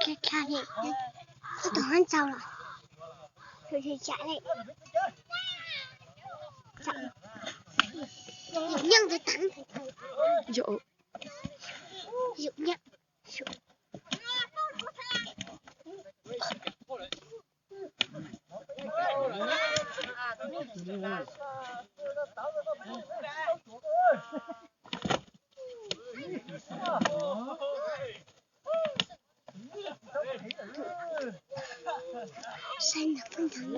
去看你，我当然走了，去家里，走，有样子打有样，谁能分享呢？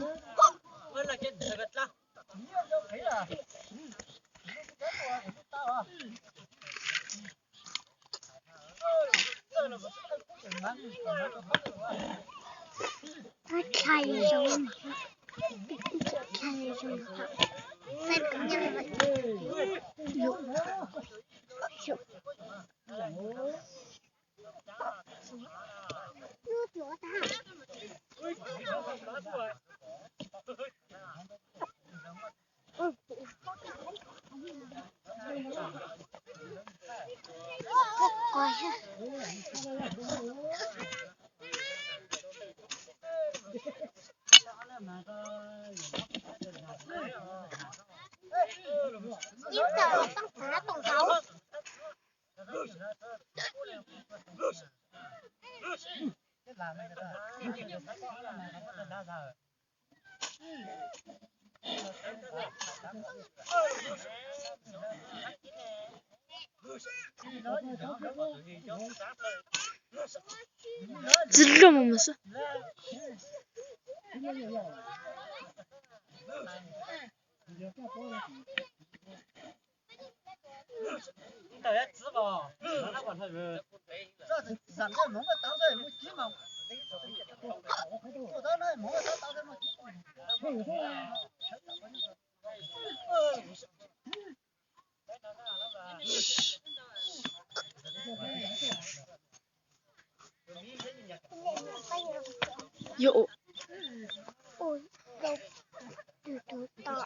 他开什么？开什么？在中间了。有。有多大？过去。你走当啥动头？知道吗？没事。大家知道，那管他是，这是上个弄个当成没鸡嘛，我到那弄个当成没鸡。有。哦，都到了。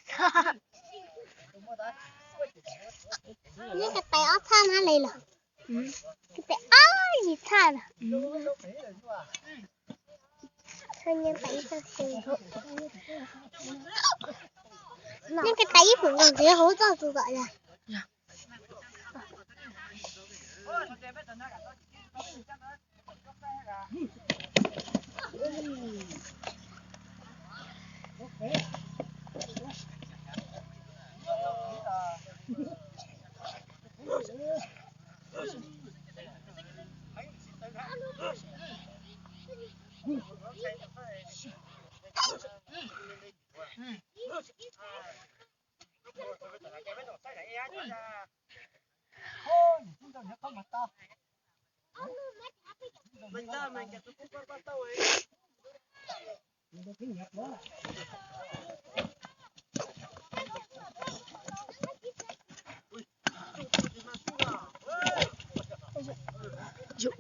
哈哈。你个带我擦哪来了？带你擦了。看你带上胸口。你个带一份工资好早知道了。有。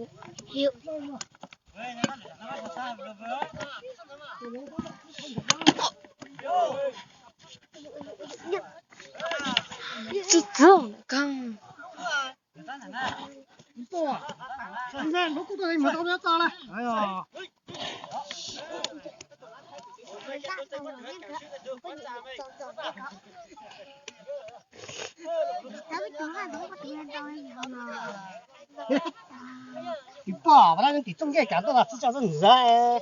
这刚。不，现在我估到你没到这找了。哎呀。你爸把那人给中介赶到了，这叫是你啊！